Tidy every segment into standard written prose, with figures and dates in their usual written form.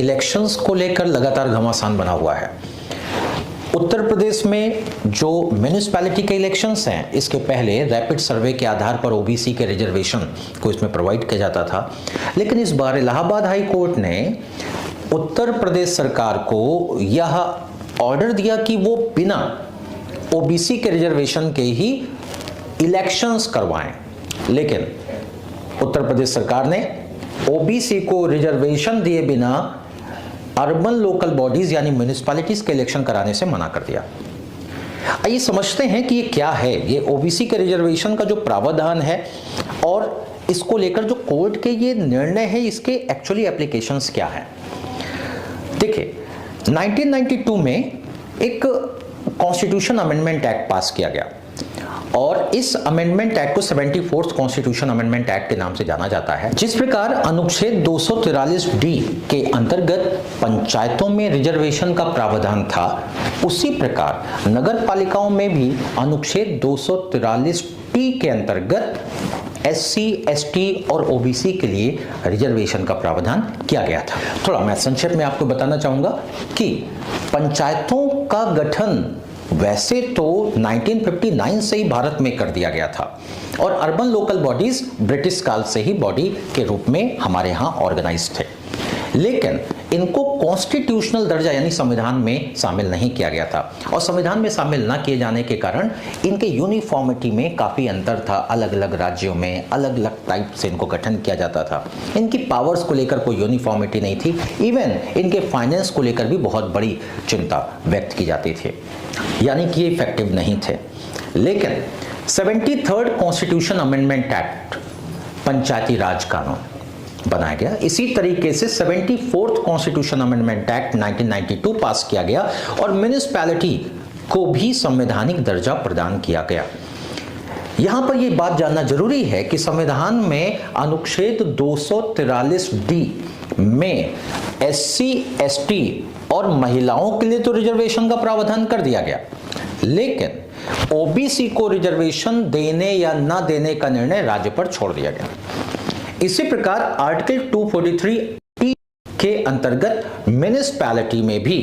Elections को लेकर लगातार घमासान बना हुआ है। उत्तर प्रदेश में जो म्यूनिसिपैलिटी के इलेक्शंस हैं, इसके पहले रैपिड सर्वे के आधार पर ओबीसी के रिजर्वेशन को इसमें प्रोवाइड किया जाता था, लेकिन इस बार इलाहाबाद हाई कोर्ट ने उत्तर प्रदेश सरकार को यह ऑर्डर दिया कि वो बिना ओबीसी के रिजर्वेशन के ही इलेक्शंस करवाएं। लेकिन उत्तर प्रदेश सरकार ने ओबीसी को रिजर्वेशन दिए बिना अर्बन लोकल बॉडीज यानी म्यूनिसिपैलिटीज के इलेक्शन कराने से मना कर दिया। आइए समझते हैं कि ये क्या है, ये ओबीसी के रिजर्वेशन का जो प्रावधान है और इसको लेकर जो कोर्ट के ये निर्णय है, इसके एक्चुअली एप्लीकेशंस क्या है। देखिए, 1992 में एक कॉन्स्टिट्यूशन अमेंडमेंट एक्ट पास किया गया और इस अमेंडमेंट एक्ट को 74th कॉन्स्टिट्यूशन अमेंडमेंट एक्ट के नाम से जाना जाता है। जिस प्रकार अनुच्छेद 243 डी के अंतर्गत पंचायतों में रिजर्वेशन का प्रावधान था, उसी प्रकार नगर पालिकाओं में भी अनुच्छेद 243 टी के अंतर्गत एससी, एसटी और ओबीसी के लिए रिजर्वेशन का प्रावधान किया गया था। थोड़ा मैं संक्षेप में आपको बताना चाहूंगा कि पंचायतों का गठन वैसे तो 1959 से ही भारत में कर दिया गया था और अर्बन लोकल बॉडीज ब्रिटिश काल से ही बॉडी के रूप में हमारे यहाँ ऑर्गेनाइज थे, लेकिन इनको कॉन्स्टिट्यूशनल दर्जा यानी संविधान में शामिल नहीं किया गया था और संविधान में शामिल न किए जाने के कारण इनके यूनिफॉर्मिटी में काफ़ी अंतर था। अलग अलग राज्यों में अलग अलग टाइप से इनको गठन किया जाता था। इनकी पावर्स को लेकर कोई यूनिफॉर्मिटी नहीं थी। इवन इनके फाइनेंस को लेकर भी बहुत बड़ी चिंता व्यक्त की जाती थी, यानी कि ये इफेक्टिव नहीं थे। लेकिन 73rd कॉन्स्टिट्यूशन अमेंडमेंट एक्ट पंचायती राज कानून बनाया गया। इसी तरीके से 74th कॉन्स्टिट्यूशन अमेंडमेंट एक्ट 1992 पास किया गया और म्यूनिसिपैलिटी को भी संवैधानिक दर्जा प्रदान किया गया। यहां पर यह बात जानना जरूरी है कि संविधान में अनुच्छेद 243 डी में एससी, एसटी और महिलाओं के लिए तो रिजर्वेशन का प्रावधान कर दिया गया, लेकिन ओबीसी को रिजर्वेशन देने या न देने का निर्णय राज्य पर छोड़ दिया गया। इसी प्रकार आर्टिकल 243 के अंतर्गत म्यूनिसिपैलिटी में भी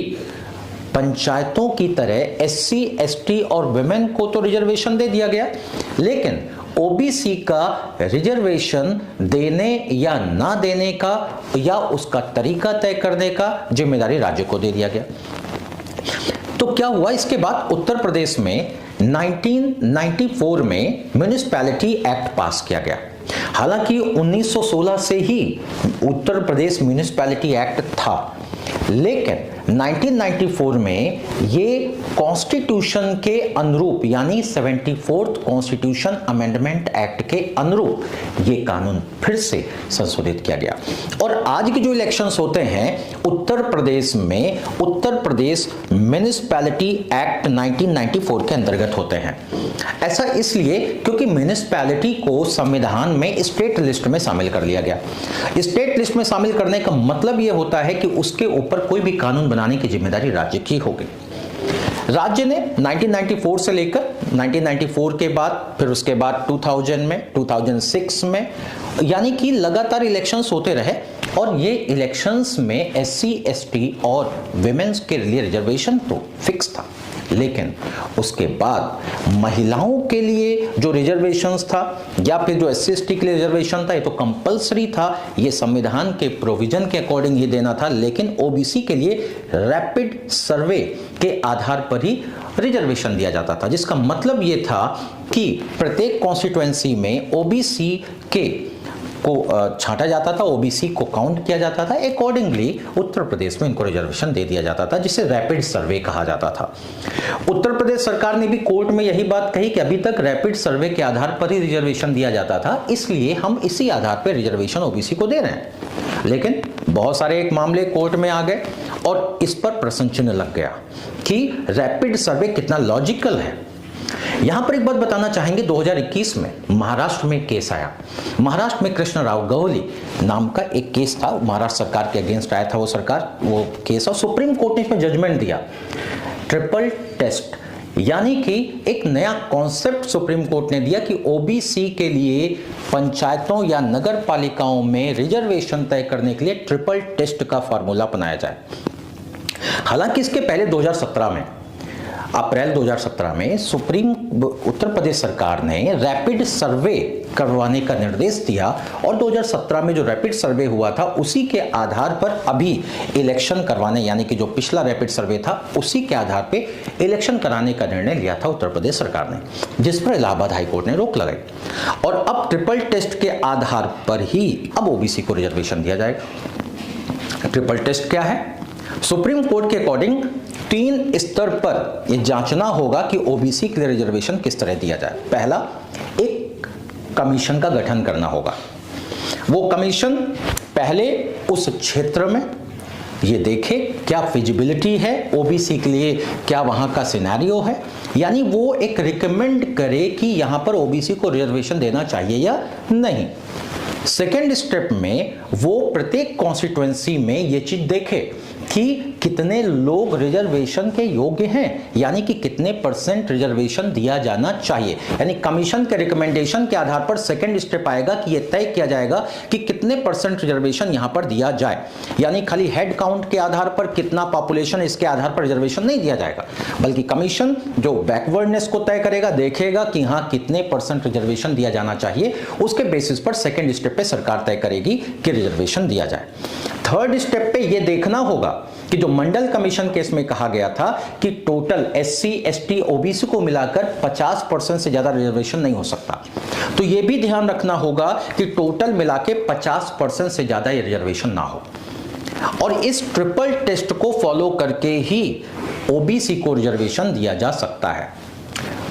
पंचायतों की तरह एससी, एसटी और वुमेन को तो रिजर्वेशन दे दिया गया, लेकिन ओबीसी का रिजर्वेशन देने या ना देने का या उसका तरीका तय करने का जिम्मेदारी राज्य को दे दिया गया। तो क्या हुआ, इसके बाद उत्तर प्रदेश में 1994 में म्यूनिसिपैलिटी एक्ट पास किया गया। हालांकि 1916 से ही उत्तर प्रदेश म्यूनिसिपैलिटी एक्ट था, लेकिन 1994 में ये कॉन्स्टिट्यूशन के अनुरूप यानी 74th कॉन्स्टिट्यूशन अमेंडमेंट एक्ट के अनुरूप ये कानून फिर से संशोधित किया गया। और आज के जो इलेक्शंस होते हैं उत्तर प्रदेश में, उत्तर प्रदेश म्यूनिसिपैलिटी एक्ट 1994 के अंतर्गत होते हैं। ऐसा इसलिए क्योंकि म्यूनिसिपैलिटी को संविधान में स्टेट लिस्ट में शामिल कर लिया गया। स्टेट लिस्ट में शामिल करने का मतलब यह होता है कि उसके ऊपर कोई भी कानून बनाने की जिम्मेदारी राज्य की होगी। राज्य ने 1994 से लेकर 1994 के बाद फिर उसके बाद 2000 में, 2006 में, यानी कि लगातार इलेक्शंस होते रहे और ये इलेक्शंस में एससी, एसटी और विमेन्स के लिए रिजर्वेशन तो फिक्स था, लेकिन उसके बाद महिलाओं के लिए जो रिजर्वेशंस था या फिर जो एससी, एसटी के लिए रिजर्वेशन था, ये तो कंपलसरी था, ये संविधान के प्रोविजन के अकॉर्डिंग ही देना था। लेकिन ओबीसी के लिए रैपिड सर्वे के आधार पर ही रिजर्वेशन दिया जाता था, जिसका मतलब ये था कि प्रत्येक कॉन्स्टिट्यूएंसी में ओबीसी के को छांटा जाता था, ओबीसी को काउंट किया जाता था, अकॉर्डिंगली उत्तर प्रदेश में इनको रिजर्वेशन दे दिया जाता था, जिसे रैपिड सर्वे कहा जाता था। उत्तर प्रदेश सरकार ने भी कोर्ट में यही बात कही कि अभी तक रैपिड सर्वे के आधार पर ही रिजर्वेशन दिया जाता था, इसलिए हम इसी आधार पर रिजर्वेशन ओबीसी को दे रहे हैं। लेकिन बहुत सारे एक मामले कोर्ट में आ गए और इस पर प्रश्न चिन्ह लग गया कि रैपिड सर्वे कितना लॉजिकल है। यहां पर एक बात बताना चाहेंगे, 2021 में महाराष्ट्र में केस आया। महाराष्ट्र में कृष्ण राव गवली नाम का एक केस था, महाराष्ट्र सरकार के अगेंस्ट आया था वो केस, और सुप्रीम कोर्ट ने इसमें जजमेंट दिया। ट्रिपल टेस्ट यानी कि एक नया कॉन्सेप्ट सुप्रीम कोर्ट ने दिया कि ओबीसी के लिए पंचायतों या नगर पालिकाओं में रिजर्वेशन तय करने के लिए ट्रिपल टेस्ट का फार्मूला अपनाया जाए। हालांकि इसके पहले 2017 में, अप्रैल 2017 में उत्तर प्रदेश सरकार ने रैपिड सर्वे करवाने का निर्देश दिया और 2017 में जो रैपिड सर्वे हुआ था उसी के आधार पर अभी इलेक्शन करवाने, यानी कि जो पिछला रैपिड सर्वे था उसी के आधार पे इलेक्शन कराने का निर्णय लिया था उत्तर प्रदेश सरकार ने, जिस पर इलाहाबाद हाईकोर्ट ने रोक लगाई। और अब ट्रिपल टेस्ट के आधार पर ही अब ओबीसी को रिजर्वेशन दिया जाएगा। ट्रिपल टेस्ट क्या है? सुप्रीम कोर्ट के अकॉर्डिंग 3 स्तर पर यह जांचना होगा कि ओबीसी के लिए रिजर्वेशन किस तरह दिया जाए। पहला, एक कमीशन का गठन करना होगा। वो कमीशन पहले उस क्षेत्र में ये देखे क्या फिजिबिलिटी है ओबीसी के लिए, क्या वहां का सिनेरियो है, यानी वो एक रिकमेंड करे कि यहां पर ओबीसी को रिजर्वेशन देना चाहिए या नहीं। सेकेंड स्टेप में वो प्रत्येक कॉन्स्टिट्यूएंसी में ये चीज देखे कि कितने लोग रिजर्वेशन के योग्य हैं, यानी कि कितने % रिजर्वेशन दिया जाना चाहिए। यानी कमीशन के रिकमेंडेशन के आधार पर सेकंड स्टेप आएगा कि यह तय किया जाएगा कि कितने % रिजर्वेशन यहां पर दिया जाए। यानी खाली हेड काउंट के आधार पर कितना पॉपुलेशन, इसके आधार पर रिजर्वेशन नहीं दिया जाएगा, बल्कि कमीशन जो बैकवर्डनेस को तय करेगा, देखेगा कि हां कितने % रिजर्वेशन दिया जाना चाहिए, उसके बेसिस पर सेकंड स्टेप पे सरकार तय करेगी कि रिजर्वेशन दिया जाए। थर्ड स्टेप पे यह देखना होगा कि जो मंडल कमीशन केस में कहा गया था कि टोटल एससी, एसटी, ओबीसी को मिलाकर 50% से ज्यादा रिजर्वेशन नहीं हो सकता, तो यह भी ध्यान रखना होगा कि टोटल मिला के 50% से ज्यादा ये रिजर्वेशन ना हो। और इस ट्रिपल टेस्ट को फॉलो करके ही ओबीसी को रिजर्वेशन दिया जा सकता है।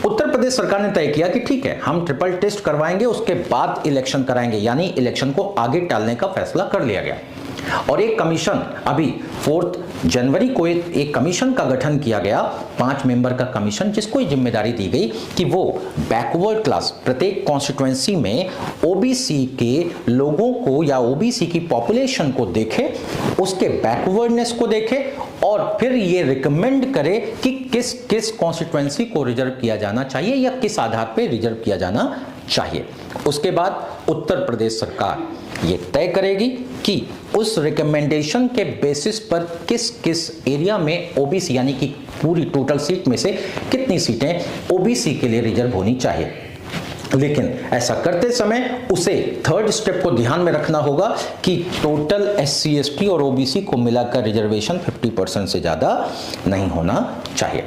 उत्तर प्रदेश सरकार ने तय किया कि ठीक है, हम ट्रिपल टेस्ट करवाएंगे, उसके बाद इलेक्शन कराएंगे, यानी इलेक्शन को आगे टालने का फैसला कर लिया गया। और एक कमीशन अभी 4 जनवरी को एक कमीशन का गठन किया गया, 5 मेंबर का कमीशन, जिसको जिम्मेदारी दी गई कि वो बैकवर्ड क्लास प्रत्येक कॉन्स्टिट्यूएंसी में ओबीसी के लोगों को या ओबीसी की पॉपुलेशन को देखे, उसके बैकवर्डनेस को देखे और फिर ये रिकमेंड करे कि किस किस कॉन्स्टिट्यूएंसी को रिजर्व किया जाना चाहिए या किस आधार पर रिजर्व किया जाना चाहिए। उसके बाद उत्तर प्रदेश सरकार ये तय करेगी कि उस रिकमेंडेशन के बेसिस पर किस किस एरिया में ओबीसी, यानी कि पूरी टोटल सीट में से कितनी सीटें ओबीसी के लिए रिजर्व होनी चाहिए। लेकिन ऐसा करते समय उसे थर्ड स्टेप को ध्यान में रखना होगा कि टोटल एससी, एसटी और ओबीसी को मिलाकर रिजर्वेशन 50% से ज्यादा नहीं होना चाहिए।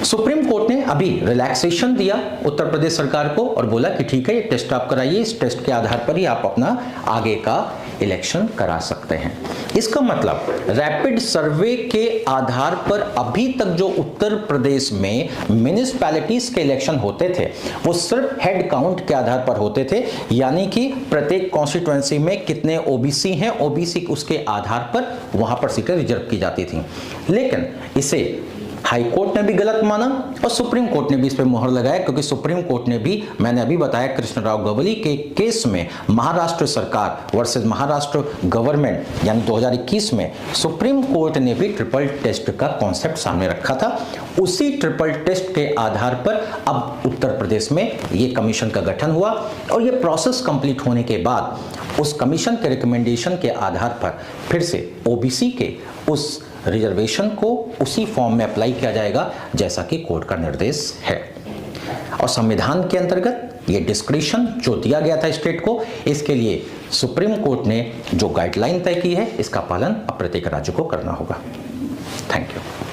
सुप्रीम कोर्ट ने अभी रिलैक्सेशन दिया उत्तर प्रदेश सरकार को और बोला कि ठीक है, ये टेस्ट आप कराइए, इस टेस्ट के आधार पर ही आप अपना आगे का इलेक्शन करा सकते हैं। इसका मतलब रैपिड सर्वे के आधार पर अभी तक जो उत्तर प्रदेश में म्युनिसिपैलिटीज के इलेक्शन होते थे वो सिर्फ हेड काउंट के आधार पर होते थे, यानी कि प्रत्येक कॉन्स्टिट्यूएंसी में कितने ओबीसी हैं, ओबीसी उसके आधार पर वहां पर सीटें रिजर्व की जाती थी। लेकिन इसे हाई कोर्ट ने भी गलत माना और सुप्रीम कोर्ट ने भी इस पर मोहर लगाया, क्योंकि सुप्रीम कोर्ट ने भी, मैंने अभी बताया, कृष्णराव गवली के केस में महाराष्ट्र सरकार वर्सेस महाराष्ट्र गवर्नमेंट यानी 2021 में सुप्रीम कोर्ट ने भी ट्रिपल टेस्ट का कॉन्सेप्ट सामने रखा था। उसी ट्रिपल टेस्ट के आधार पर अब उत्तर प्रदेश में ये कमीशन का गठन हुआ और ये प्रोसेस कंप्लीट होने के बाद उस कमीशन के रिकमेंडेशन के आधार पर फिर से ओबीसी के उस रिजर्वेशन को उसी फॉर्म में अप्लाई किया जाएगा जैसा कि कोर्ट का निर्देश है। और संविधान के अंतर्गत ये डिस्क्रिशन जो दिया गया था स्टेट को, इसके लिए सुप्रीम कोर्ट ने जो गाइडलाइन तय की है इसका पालन अब प्रत्येक राज्य को करना होगा। Thank you.